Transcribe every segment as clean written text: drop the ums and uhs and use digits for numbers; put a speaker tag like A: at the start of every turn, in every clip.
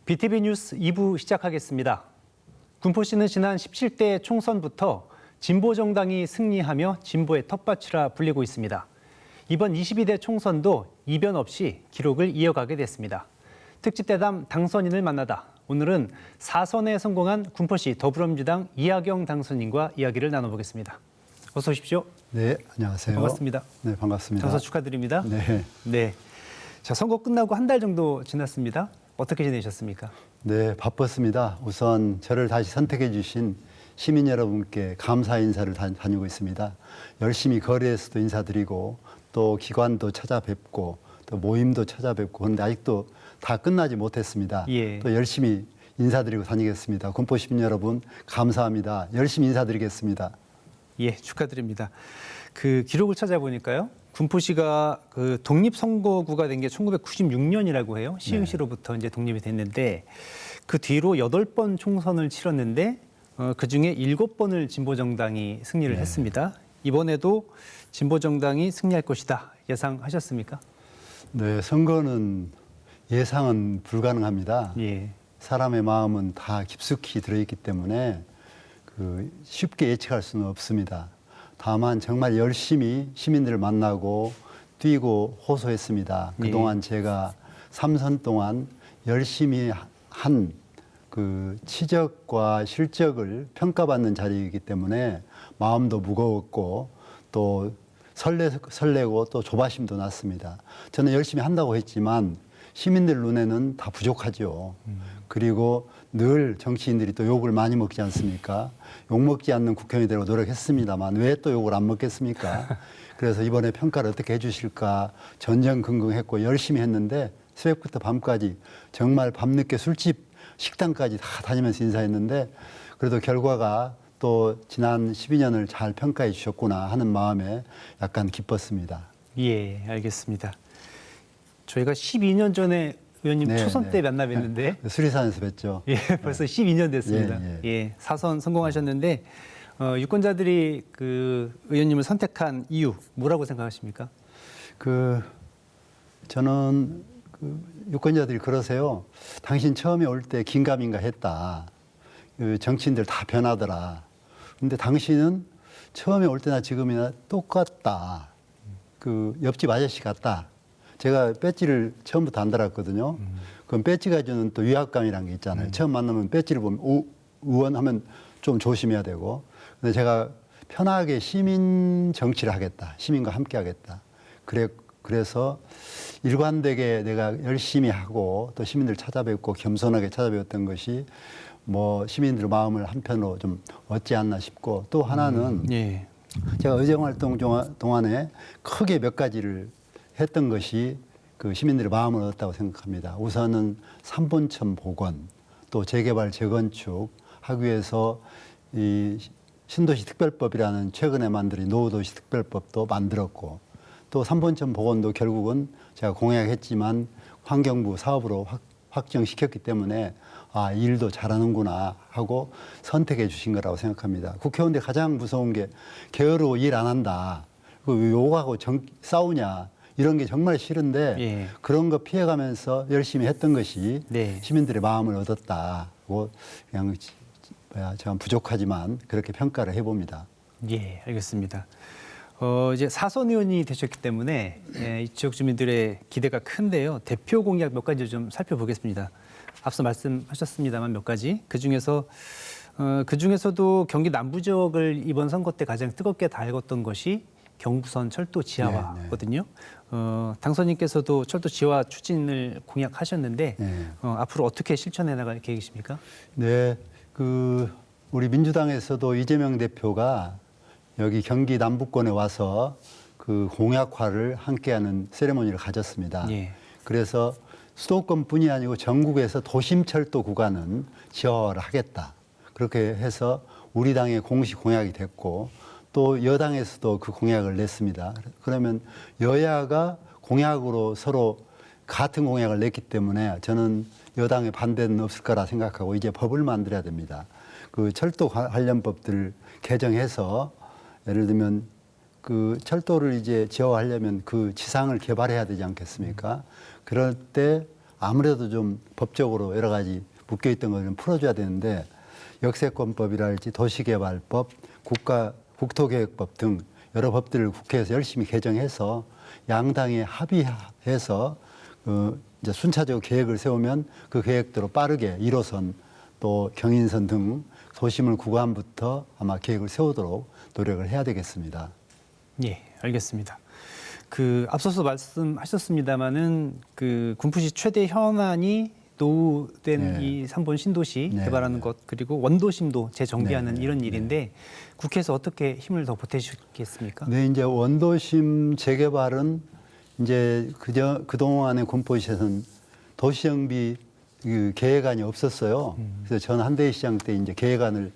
A: BTV 뉴스 2부 시작하겠습니다. 군포시는 지난 17대 총선부터 진보정당이 승리하며 진보의 텃밭이라 불리고 있습니다. 이번 22대 총선도 이변 없이 기록을 이어가게 됐습니다. 특집대담 당선인을 만나다 오늘은 4선에 성공한 군포시 더불어민주당 이하경 당선인과 이야기를 나눠보겠습니다. 어서 오십시오.
B: 네, 안녕하세요.
A: 반갑습니다.
B: 네, 반갑습니다.
A: 당선 축하드립니다.
B: 네.
A: 네. 자, 선거 끝나고 한 달 정도 지났습니다. 어떻게 지내셨습니까?
B: 네, 바빴습니다. 우선 저를 다시 선택해 주신 시민 여러분께 감사 인사를 다니고 있습니다. 열심히 거리에서도 인사드리고 또 기관도 찾아뵙고 또 모임도 찾아뵙고 그런데 아직도 다 끝나지 못했습니다.
A: 예.
B: 또 열심히 인사드리고 다니겠습니다. 군포 시민 여러분 감사합니다. 열심히 인사드리겠습니다.
A: 예, 축하드립니다. 그 기록을 찾아보니까요. 군포시가 그 독립선거구가 된 게 1996년이라고 해요. 시흥시로부터 이제 독립이 됐는데 그 뒤로 8번 총선을 치렀는데 그중에 7번을 진보정당이 승리를 했습니다. 이번에도 진보정당이 승리할 것이다 예상하셨습니까?
B: 네, 선거는 예상은 불가능합니다.
A: 예.
B: 사람의 마음은 다 깊숙이 들어있기 때문에 쉽게 예측할 수는 없습니다. 다만 정말 열심히 시민들을 만나고 뛰고 호소했습니다. 그동안 제가 3선 동안 열심히 한 그 치적과 실적을 평가받는 자리이기 때문에 마음도 무거웠고 또 설레고 또 조바심도 났습니다. 저는 열심히 한다고 했지만 시민들 눈에는 다 부족하죠. 그리고 늘 정치인들이 또 욕을 많이 먹지 않습니까? 욕 먹지 않는 국회의원이 되려고 노력했습니다만 왜 또 욕을 안 먹겠습니까? 그래서 이번에 평가를 어떻게 해주실까 전전긍긍했고 열심히 했는데 새벽부터 밤까지 정말 밤늦게 술집 식당까지 다 다니면서 인사했는데 그래도 결과가 또 지난 12년을 잘 평가해 주셨구나 하는 마음에 약간 기뻤습니다.
A: 예, 알겠습니다. 저희가 12년 전에 의원님 초선 때 만나 뵀는데
B: 수리산에서 뵀죠.
A: 예, 벌써 12년 됐습니다. 예, 4선 성공하셨는데 유권자들이 그 의원님을 선택한 이유 뭐라고 생각하십니까?
B: 저는 유권자들이 그러세요. 당신 처음에 올 때 긴가민가 했다. 정치인들 다 변하더라. 근데 당신은 처음에 올 때나 지금이나 똑같다. 옆집 아저씨 같다. 제가 배지를 처음부터 안 달았거든요. 그럼 배지가 주는 또 위압감이라는 게 있잖아요. 처음 만나면 배지를 보면 의원 하면 좀 조심해야 되고. 근데 제가 편하게 시민 정치를 하겠다. 시민과 함께 하겠다. 그래서 일관되게 내가 열심히 하고 또 시민들 찾아뵙고 겸손하게 찾아뵙었던 것이 뭐 시민들 마음을 한편으로 좀 얻지 않나 싶고 또 하나는 제가 의정활동 동안에 크게 몇 가지를 했던 것이 그 시민들의 마음을 얻었다고 생각합니다. 우선은 삼본천 복원, 또 재개발 재건축 하기 위해서 이 신도시 특별법이라는 최근에 만든 노후도시 특별법도 만들었고 또 삼본천 복원도 결국은 제가 공약했지만 환경부 사업으로 확정시켰기 때문에 일도 잘하는구나 하고 선택해 주신 거라고 생각합니다. 국회의원들 가장 무서운 게 게으르고 일 안 한다. 욕하고 싸우냐. 이런 게 정말 싫은데 그런 거 피해가면서 열심히 했던 것이 시민들의 마음을 얻었다고 그냥 제가 부족하지만 그렇게 평가를 해봅니다.
A: 예, 알겠습니다. 이제 4선 의원이 되셨기 때문에 이 지역 주민들의 기대가 큰데요. 대표 공약 몇 가지 좀 살펴보겠습니다. 앞서 말씀하셨습니다만 몇 가지. 그중에서도 경기 남부 지역을 이번 선거 때 가장 뜨겁게 달궜던 것이 경부선 철도 지하화거든요. 당선인께서도 철도 지하화 추진을 공약하셨는데 앞으로 어떻게 실천해 나갈 계획이십니까?
B: 네, 우리 민주당에서도 이재명 대표가 여기 경기 남부권에 와서 그 공약화를 함께하는 세레모니를 가졌습니다. 그래서 수도권뿐이 아니고 전국에서 도심철도 구간은 지하화를 하겠다. 그렇게 해서 우리 당의 공식 공약이 됐고 또 여당에서도 그 공약을 냈습니다. 그러면 여야가 공약으로 서로 같은 공약을 냈기 때문에 저는 여당의 반대는 없을 거라 생각하고 이제 법을 만들어야 됩니다. 그 철도 관련 법들을 개정해서 예를 들면 그 철도를 이제 지하화하려면 그 지상을 개발해야 되지 않겠습니까? 그럴 때 아무래도 좀 법적으로 여러 가지 묶여있던 걸 좀 풀어줘야 되는데 역세권법이랄지 도시개발법, 국토계획법 등 여러 법들을 국회에서 열심히 개정해서 양당이 합의해서 이제 순차적으로 계획을 세우면 그 계획대로 빠르게 1호선 또 경인선 등 도심을 구간부터 아마 계획을 세우도록 노력을 해야 되겠습니다.
A: 예, 알겠습니다. 앞서서 말씀하셨습니다마는 군포시 최대 현안이 노후된
B: 네.
A: 이 3번 신도시
B: 네,
A: 개발하는
B: 네.
A: 것 그리고 원도심도 재정비하는
B: 네,
A: 이런
B: 네.
A: 일인데 국회에서 어떻게 힘을 더 보태주시겠습니까?
B: 네, 이제 원도심 재개발은 이제 그동안의 군포시에서는 도시정비 계획안이 없었어요. 그래서 전 한대희 시장 때 이제 계획안을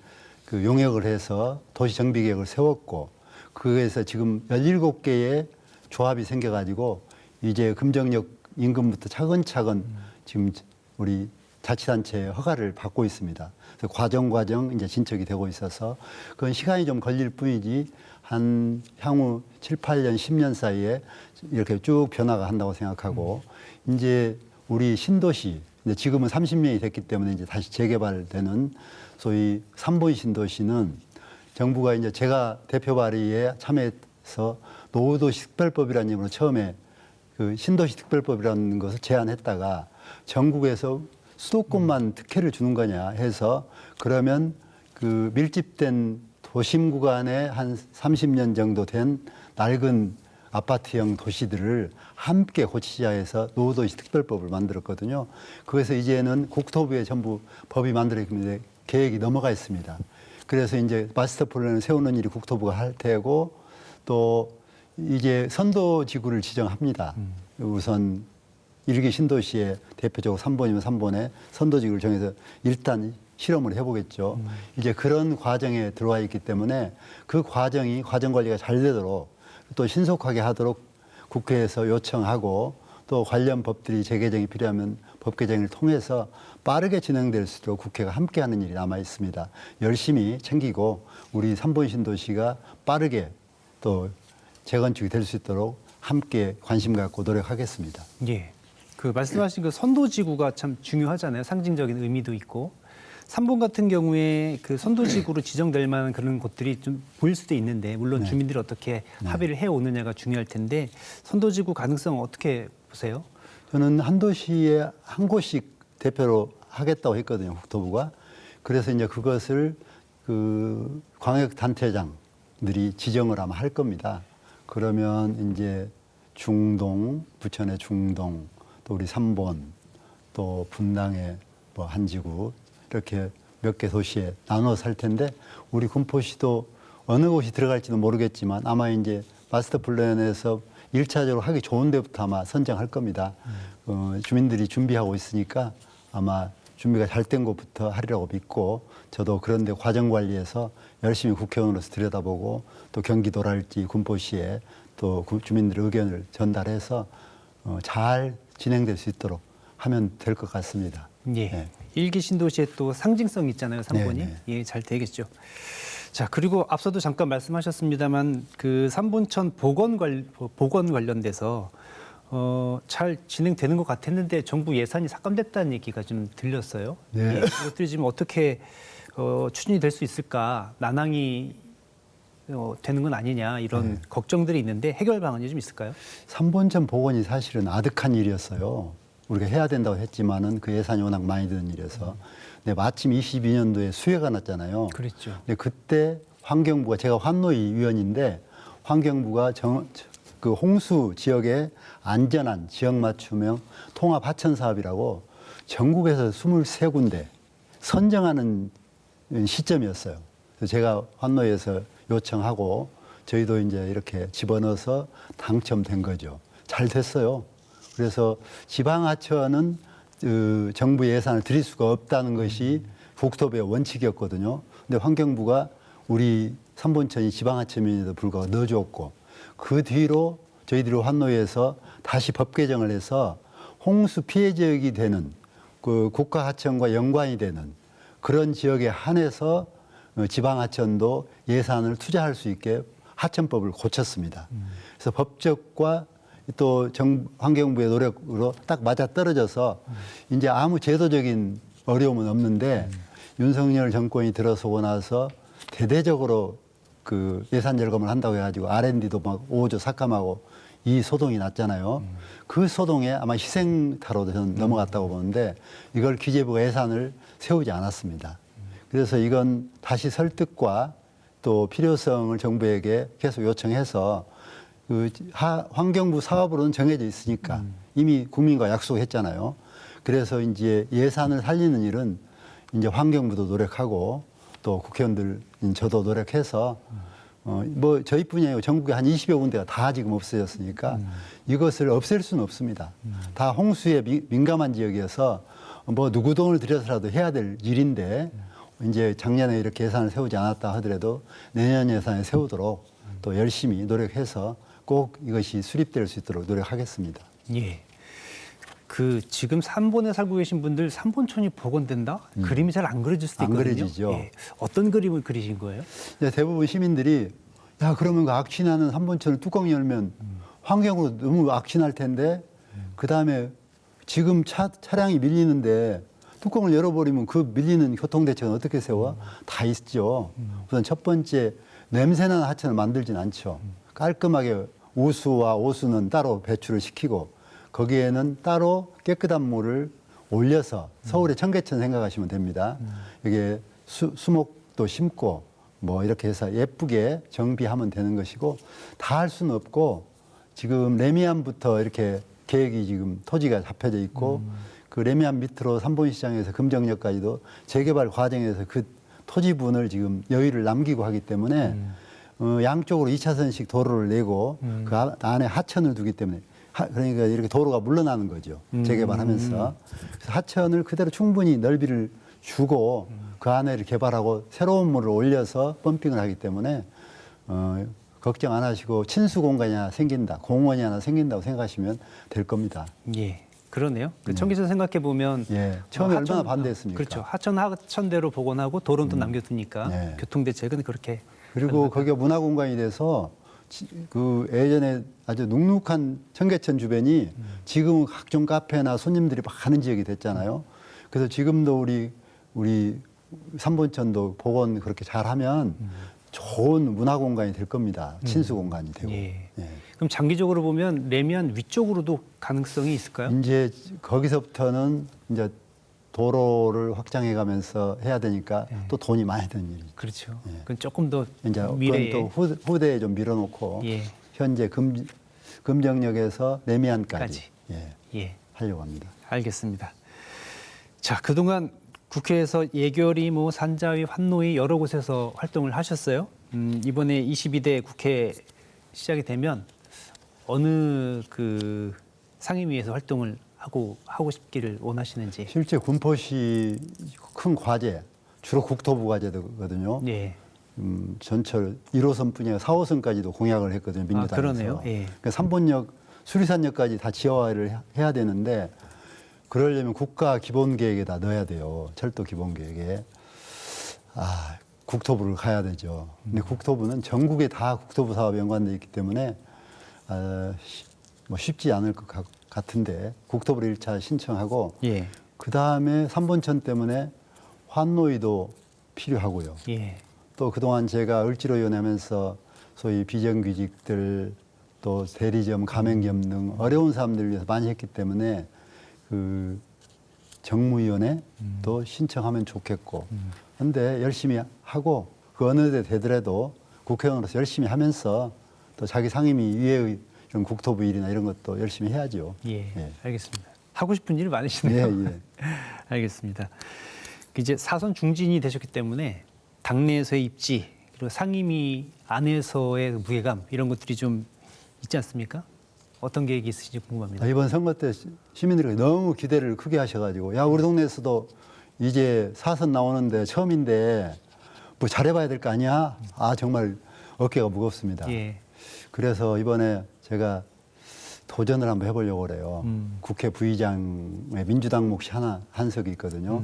B: 용역을 해서 도시정비 계획을 세웠고 그에서 지금 17개의 조합이 생겨가지고 이제 금정역 인근부터 차근차근 지금 우리 자치단체의 허가를 받고 있습니다. 그래서 과정 이제 진척이 되고 있어서 그건 시간이 좀 걸릴 뿐이지 한 향후 7, 8년, 10년 사이에 이렇게 쭉 변화가 한다고 생각하고 이제 우리 신도시 근데 지금은 30년이 됐기 때문에 이제 다시 재개발되는 소위 3번 신도시는 정부가 이제 제가 대표 발의에 참여해서 노후도시 특별법이라는 이름으로 처음에 신도시 특별법이라는 것을 제안했다가 전국에서 수도권만 특혜를 주는 거냐 해서 그러면 밀집된 도심 구간에 한 30년 정도 된 낡은 아파트형 도시들을 함께 고치자 해서 노후도시 특별법을 만들었거든요. 그래서 이제는 국토부에 전부 법이 만들어지는데 계획이 넘어가 있습니다. 그래서 이제 마스터 플랜을 세우는 일이 국토부가 할 테고 또 이제 선도지구를 지정합니다. 우선 1기 신도시의 대표적으로 3번이면 3번에 선도지구를 정해서 일단 실험을 해보겠죠. 이제 그런 과정에 들어와 있기 때문에 그 과정 관리가 잘 되도록 또 신속하게 하도록 국회에서 요청하고 또 관련 법들이 재개정이 필요하면 법 개정을 통해서 빠르게 진행될 수 있도록 국회가 함께하는 일이 남아 있습니다. 열심히 챙기고 우리 3번 신도시가 빠르게 또 재건축이 될 수 있도록 함께 관심 갖고 노력하겠습니다.
A: 예. 말씀하신 선도지구가 참 중요하잖아요. 상징적인 의미도 있고. 3번 같은 경우에 선도지구로 지정될 만한 그런 곳들이 좀 보일 수도 있는데 물론
B: 네.
A: 주민들이 어떻게 합의를 해오느냐가 중요할 텐데 선도지구 가능성 어떻게 보세요?
B: 저는 한 도시에 한 곳씩 대표로 하겠다고 했거든요, 국토부가. 그래서 이제 그것을 광역단체장들이 지정을 아마 할 겁니다. 그러면 이제 중동, 부천의 중동, 또 우리 3번, 또 분당의 한지구 이렇게 몇 개 도시에 나눠서 할 텐데 우리 군포시도 어느 곳이 들어갈지도 모르겠지만 아마 이제 마스터 플랜에서 1차적으로 하기 좋은 데부터 아마 선정할 겁니다. 주민들이 준비하고 있으니까 아마 준비가 잘 된 곳부터 하리라고 믿고 저도 그런데 과정 관리해서 열심히 국회의원으로서 들여다보고 또 경기도랄지 군포시에 또 주민들의 의견을 전달해서 잘 진행될 수 있도록 하면 될 것 같습니다.
A: 예.
B: 네.
A: 1기 신도시의 또 상징성이 있잖아요, 3번이.
B: 네, 네.
A: 예, 잘 되겠죠. 자, 그리고 앞서도 잠깐 말씀하셨습니다만 3분천 복원 관련돼서 잘 진행되는 것 같았는데 정부 예산이 삭감됐다는 얘기가 좀 들렸어요.
B: 네.
A: 예, 이것들이 지금 어떻게 추진이 될 수 있을까? 난항이 되는 건 아니냐 이런 걱정들이 있는데 해결 방안이 좀 있을까요?
B: 3번천 복원이 사실은 아득한 일이었어요. 우리가 해야 된다고 했지만은 그 예산이 워낙 많이 드는 일이어서. 근데 마침 22년도에 수해가 났잖아요.
A: 그랬죠.
B: 근데 그때 환경부가 제가 환노위 위원인데 환경부가 그 홍수 지역의 안전한 지역 맞춤형 통합 하천 사업이라고 전국에서 23군데 선정하는 시점이었어요. 그래서 제가 환노위에서 요청하고 저희도 이제 이렇게 집어넣어서 당첨된 거죠. 잘 됐어요. 그래서 지방하천은 정부 예산을 드릴 수가 없다는 것이 국토부의 원칙이었거든요. 근데 환경부가 우리 3번천이 지방하천임에도 불구하고 넣어줬고 그 뒤로 저희들이 환노위에서 다시 법 개정을 해서 홍수 피해 지역이 되는 그 국가하천과 연관이 되는 그런 지역에 한해서 지방하천도 예산을 투자할 수 있게 하천법을 고쳤습니다. 그래서 법적과 또 환경부의 노력으로 딱 맞아 떨어져서 이제 아무 제도적인 어려움은 없는데 윤석열 정권이 들어서고 나서 대대적으로 그 예산 절감을 한다고 해가지고 R&D도 막 5조 삭감하고 이 소동이 났잖아요. 그 소동에 아마 희생타로 저는 넘어갔다고 보는데 이걸 기재부가 예산을 세우지 않았습니다. 그래서 이건 다시 설득과 또 필요성을 정부에게 계속 요청해서 그 환경부 사업으로는 정해져 있으니까 이미 국민과 약속했잖아요. 그래서 이제 예산을 살리는 일은 이제 환경부도 노력하고 또 국회의원들 저도 노력해서 뭐 저희뿐이 아니고 전국에 한 20여 군데가 다 지금 없어졌으니까 이것을 없앨 수는 없습니다. 다 홍수에 민감한 지역이어서 뭐 누구 돈을 들여서라도 해야 될 일인데 이제 작년에 이렇게 예산을 세우지 않았다 하더라도 내년 예산에 세우도록 또 열심히 노력해서 꼭 이것이 수립될 수 있도록 노력하겠습니다.
A: 예. 그 지금 삼본에 살고 계신 분들 삼본촌이 복원된다? 그림이 잘 안 그려질 수도
B: 안
A: 있거든요.
B: 그려지죠.
A: 예. 어떤 그림을 그리신 거예요?
B: 이제 대부분 시민들이 야 그러면 그 악취나는 삼본천을 뚜껑 열면 환경으로 너무 악취날 텐데 그 다음에 지금 차량이 밀리는데 뚜껑을 열어버리면 그 밀리는 교통대책은 어떻게 세워? 다 있죠. 우선 첫 번째 냄새나는 하천을 만들진 않죠. 깔끔하게 우수와 오수는 따로 배출을 시키고 거기에는 따로 깨끗한 물을 올려서 서울의 청계천 생각하시면 됩니다. 여기에 수목도 심고 뭐 이렇게 해서 예쁘게 정비하면 되는 것이고 다 할 수는 없고 지금 레미안부터 이렇게 계획이 지금 토지가 잡혀져 있고 그 레미안 밑으로 삼본시장에서 금정역까지도 재개발 과정에서 그 토지분을 지금 여유를 남기고 하기 때문에 양쪽으로 2차선씩 도로를 내고 그 안에 하천을 두기 때문에 그러니까 이렇게 도로가 물러나는 거죠. 재개발하면서. 그래서 하천을 그대로 충분히 넓이를 주고 그 안에를 개발하고 새로운 물을 올려서 펌핑을 하기 때문에 걱정 안 하시고 친수 공간이 하나 생긴다, 공원이 하나 생긴다고 생각하시면 될 겁니다.
A: 예. 그러네요. 그 청계천 생각해 보면
B: 예. 처음에 얼마나 반대했습니까?
A: 그렇죠. 하천대로 복원하고 도로는 또 남겨두니까
B: 예.
A: 교통대책은 그렇게
B: 그리고 거기가 문화공간이 돼서 그 예전에 아주 눅눅한 청계천 주변이 지금은 각종 카페나 손님들이 많은 지역이 됐잖아요. 그래서 지금도 우리 삼본천도 복원 그렇게 잘하면 좋은 문화공간이 될 겁니다. 친수공간이 되고.
A: 예.
B: 예.
A: 그럼 장기적으로 보면 레미안 위쪽으로도 가능성이 있을까요?
B: 이제 거기서부터는 이제 도로를 확장해 가면서 해야 되니까 또 돈이 많이 드는 일이죠.
A: 그렇죠.
B: 예.
A: 그건 조금 더
B: 이제
A: 미래에
B: 그건 또 후대에 좀 밀어놓고
A: 예.
B: 현재 금정역에서 레미안까지
A: 까지.
B: 예,
A: 예.
B: 하려고 합니다.
A: 알겠습니다. 자, 그동안 국회에서 예결위, 뭐 산자위, 환노위 여러 곳에서 활동을 하셨어요. 이번에 22대 국회 시작이 되면 어느 그 상임위에서 활동을 하고 싶기를 원하시는지.
B: 실제 군포시 큰 과제 주로 국토부 과제거든요.
A: 예.
B: 전철 1호선뿐이 아니라 4호선까지도 공약을 했거든요. 민주당에서.
A: 그러네요. 예.
B: 그러니까 삼본역, 수리산역까지 다 지하화를 해야 되는데 그러려면 국가 기본계획에다 넣어야 돼요. 철도 기본계획에. 국토부를 가야 되죠. 근데 국토부는 전국에 다 국토부 사업에 연관돼 있기 때문에 뭐 쉽지 않을 것 같은데 국토부를 1차 신청하고
A: 예.
B: 그다음에 삼본천 때문에 환노위도 필요하고요.
A: 예.
B: 또 그동안 제가 을지로위원회 하면서 소위 비정규직들 또 대리점, 가맹점 등 어려운 사람들을 위해서 많이 했기 때문에 그 정무위원회도 신청하면 좋겠고 그런데 열심히 하고 그 어느 데 되더라도 국회의원으로서 열심히 하면서 또 자기 상임위 위의 이런 국토부 일이나 이런 것도 열심히 해야죠.
A: 예.
B: 예.
A: 알겠습니다. 하고 싶은 일이 많으시네요.
B: 예, 예.
A: 알겠습니다. 이제 사선 중진이 되셨기 때문에 당내에서의 입지 그리고 상임위 안에서의 무게감 이런 것들이 좀 있지 않습니까? 어떤 계획이 있으신지 궁금합니다.
B: 이번 선거 때 시민들이 너무 기대를 크게 하셔가지고 야 우리 동네에서도 이제 사선 나오는데 처음인데 뭐 잘해봐야 될 거 아니야? 정말 어깨가 무겁습니다.
A: 예.
B: 그래서 이번에 제가 도전을 한번 해보려고 그래요. 국회 부의장에 민주당 몫이 한 석이 있거든요.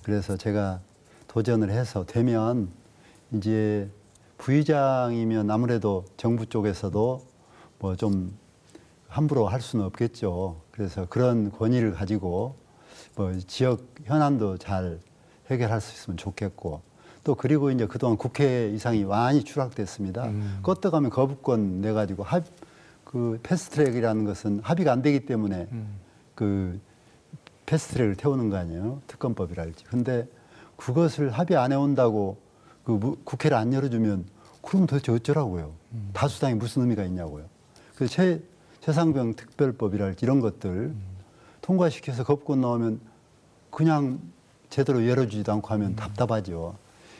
B: 그래서 제가 도전을 해서 되면 이제 부의장이면 아무래도 정부 쪽에서도 뭐 좀 함부로 할 수는 없겠죠. 그래서 그런 권위를 가지고 뭐 지역 현안도 잘 해결할 수 있으면 좋겠고 또 그리고 이제 그동안 국회 이상이 많이 추락됐습니다. 껐다가면 거부권 내 가지고 그 패스트트랙이라는 것은 합의가 안 되기 때문에 그 패스트트랙을 태우는 거 아니에요. 특검법이랄지. 근데 그것을 합의 안 해온다고 국회를 안 열어주면 그럼 도대체 어쩌라고요. 다수당이 무슨 의미가 있냐고요. 그래서 최상병 특별법이랄지 이런 것들 통과시켜서 거부권 나오면 그냥 제대로 열어주지도 않고 하면 답답하죠.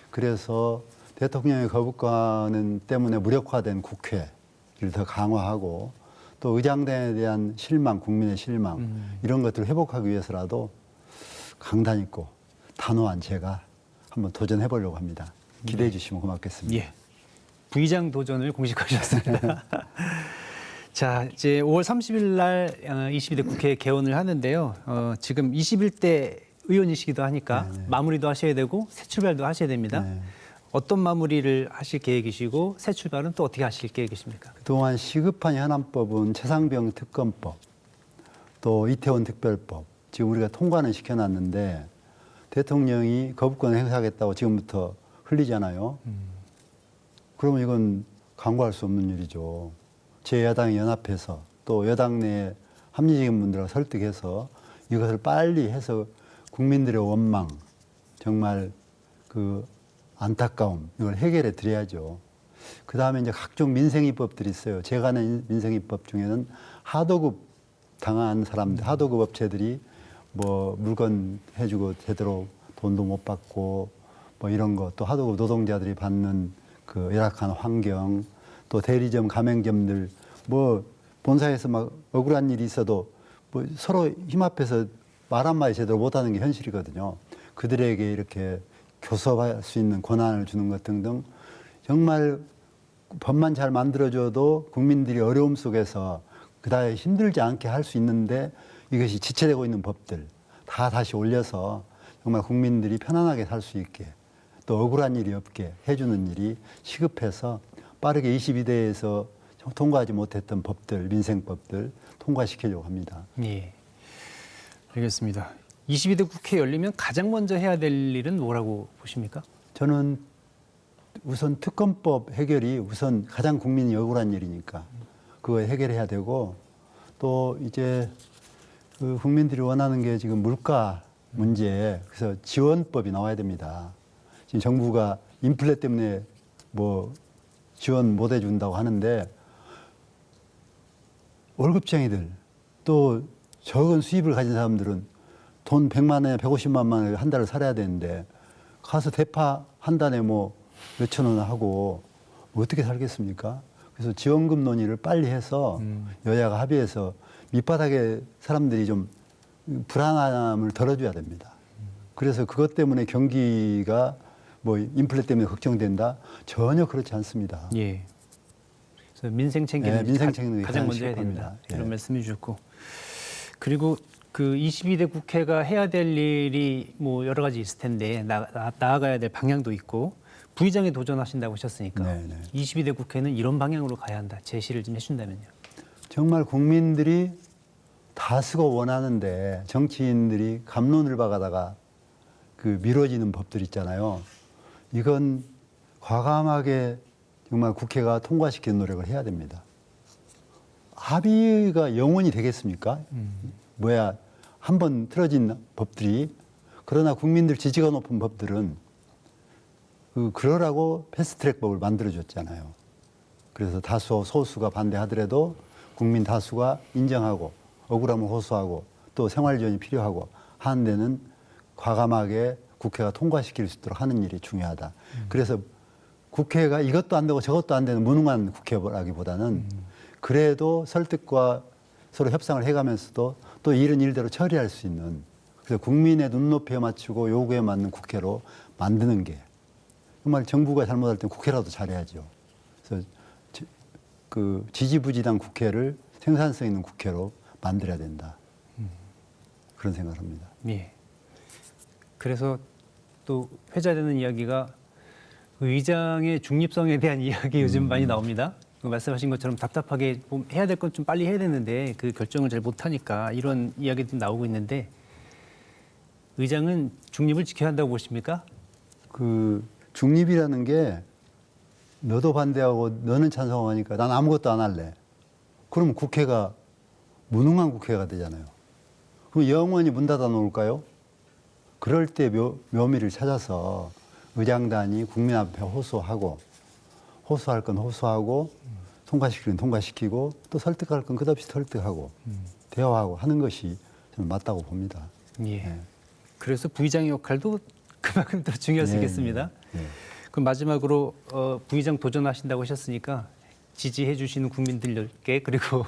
B: 그래서 대통령의 거부권 때문에 무력화된 국회를 더 강화하고 또 의장단에 대한 실망, 국민의 실망 이런 것들을 회복하기 위해서라도 강단 있고 단호한 제가 한번 도전해 보려고 합니다. 기대해 주시면 고맙겠습니다.
A: 예. 부의장 도전을 공식화하셨습니다. 자, 이제 5월 30일 날 22대 국회 개원을 하는데요. 지금 21대 의원이시기도 하니까 마무리도 하셔야 되고 새 출발도 하셔야 됩니다.
B: 네.
A: 어떤 마무리를 하실 계획이시고 새 출발은 또 어떻게 하실 계획이십니까?
B: 그동안 시급한 현안법은 최상병 특검법, 또 이태원 특별법 지금 우리가 통과는 시켜놨는데 대통령이 거부권을 행사하겠다고 지금부터 흘리잖아요. 그러면 이건 강구할 수 없는 일이죠. 제 여당이 연합해서 또 여당 내 합리적인 분들과 설득해서 이것을 빨리 해서 국민들의 원망, 정말 그 안타까움 이걸 해결해 드려야죠. 그 다음에 이제 각종 민생이법들이 있어요. 제가 아는 민생이법 중에는 하도급 당한 사람들, 하도급 업체들이 뭐 물건 해주고 제대로 돈도 못 받고 뭐 이런 거, 또 하도급 노동자들이 받는 그 열악한 환경, 또 대리점, 가맹점들 뭐 본사에서 막 억울한 일이 있어도 뭐 서로 힘합해서 말 한마디 제대로 못하는 게 현실이거든요. 그들에게 이렇게 교섭할 수 있는 권한을 주는 것 등등 정말 법만 잘 만들어줘도 국민들이 어려움 속에서 그다음에 힘들지 않게 할 수 있는데 이것이 지체되고 있는 법들 다 다시 올려서 정말 국민들이 편안하게 살 수 있게 또 억울한 일이 없게 해주는 일이 시급해서 빠르게 22대에서 통과하지 못했던 법들, 민생법들 통과시키려고 합니다.
A: 예. 알겠습니다. 22대 국회 열리면 가장 먼저 해야 될 일은 뭐라고 보십니까?
B: 저는 우선 특검법 해결이 우선 가장 국민이 억울한 일이니까 그거 해결해야 되고 또 이제 그 국민들이 원하는 게 지금 물가 문제 그래서 지원법이 나와야 됩니다. 지금 정부가 인플레 때문에 뭐 지원 못 해준다고 하는데 월급쟁이들 또 적은 수입을 가진 사람들은 돈 100만 원에 150만 원에 한 달을 살아야 되는데 가서 대파 한 달에 뭐 몇천 원 하고 어떻게 살겠습니까? 그래서 지원금 논의를 빨리 해서 여야가 합의해서 밑바닥에 사람들이 좀 불안함을 덜어줘야 됩니다. 그래서 그것 때문에 경기가 뭐 인플레 때문에 걱정된다? 전혀 그렇지 않습니다.
A: 예. 그래서 민생 챙기는
B: 네, 민생 챙기는 게
A: 가장 먼저 해야
B: 시급합니다.
A: 된다.
B: 예.
A: 이런 말씀해 주셨고 그리고 그 22대 국회가 해야 될 일이 뭐 여러 가지 있을 텐데 나아가야 될 방향도 있고 부의장에 도전하신다고 하셨으니까
B: 네네.
A: 22대 국회는 이런 방향으로 가야 한다. 제시를 좀 해준다면요.
B: 정말 국민들이 다수고 원하는데 정치인들이 갑론을 박아다가 그 미뤄지는 법들 있잖아요. 이건 과감하게 정말 국회가 통과시키는 노력을 해야 됩니다. 합의가 영원히 되겠습니까? 뭐야 한 번 틀어진 법들이 그러나 국민들 지지가 높은 법들은 그러라고 패스트트랙법을 만들어줬잖아요. 그래서 다수 소수가 반대하더라도 국민 다수가 인정하고 억울함을 호소하고 또 생활 지원이 필요하고 하는 데는 과감하게 국회가 통과시킬 수 있도록 하는 일이 중요하다. 그래서 국회가 이것도 안 되고 저것도 안 되는 무능한 국회라기보다는 그래도 설득과 서로 협상을 해가면서도 또 일은 일대로 처리할 수 있는 그래서 국민의 눈높이에 맞추고 요구에 맞는 국회로 만드는 게 정말 정부가 잘못할 땐 국회라도 잘해야죠. 그래서 그 지지부진한 국회를 생산성 있는 국회로 만들어야 된다. 그런 생각을 합니다.
A: 예. 그래서 또 회자되는 이야기가 의장의 중립성에 대한 이야기 요즘 많이 나옵니다. 그 말씀하신 것처럼 답답하게 해야 될 건 좀 빨리 해야 되는데 그 결정을 잘 못하니까 이런 이야기도 나오고 있는데 의장은 중립을 지켜야 한다고 보십니까?
B: 그 중립이라는 게 너도 반대하고 너는 찬성하니까 난 아무것도 안 할래. 그러면 국회가 무능한 국회가 되잖아요. 그럼 영원히 문 닫아 놓을까요? 그럴 때 묘미를 찾아서 의장단이 국민 앞에 호소하고 호소할 건 호소하고 통과시킬 건 통과시키고 또 설득할 건 끝없이 설득하고 대화하고 하는 것이 저는 맞다고 봅니다.
A: 예.
B: 네.
A: 그래서 부의장의 역할도 그만큼 더 중요하시겠습니다.
B: 네.
A: 그럼 마지막으로 부의장 도전하신다고 하셨으니까 지지해 주시는 국민들께 그리고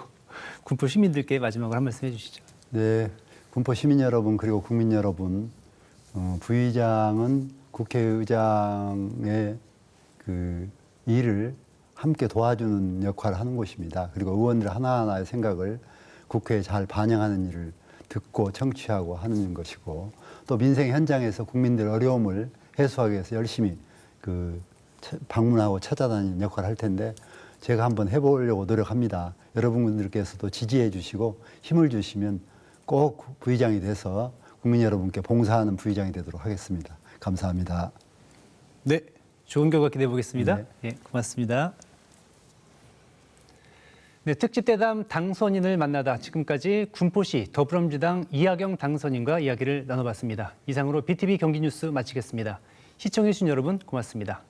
A: 군포 시민들께 마지막으로 한 말씀 해주시죠.
B: 네, 군포 시민 여러분 그리고 국민 여러분, 부의장은 국회의장의 그 일을 함께 도와주는 역할을 하는 곳입니다. 그리고 의원들 하나하나의 생각을 국회에 잘 반영하는 일을 듣고 청취하고 하는 것이고 또 민생 현장에서 국민들 어려움을 해소하기 위해서 열심히 그 방문하고 찾아다니는 역할을 할 텐데 제가 한번 해보려고 노력합니다. 여러분들께서도 지지해 주시고 힘을 주시면 꼭 부의장이 돼서 국민 여러분께 봉사하는 부의장이 되도록 하겠습니다. 감사합니다.
A: 네, 좋은 결과 기대해 보겠습니다.
B: 네.
A: 네, 고맙습니다. 네, 특집 대담 당선인을 만나다 지금까지 군포시 더불어민주당 이하경 당선인과 이야기를 나눠봤습니다. 이상으로 BTV 경기뉴스 마치겠습니다. 시청해주신 여러분 고맙습니다.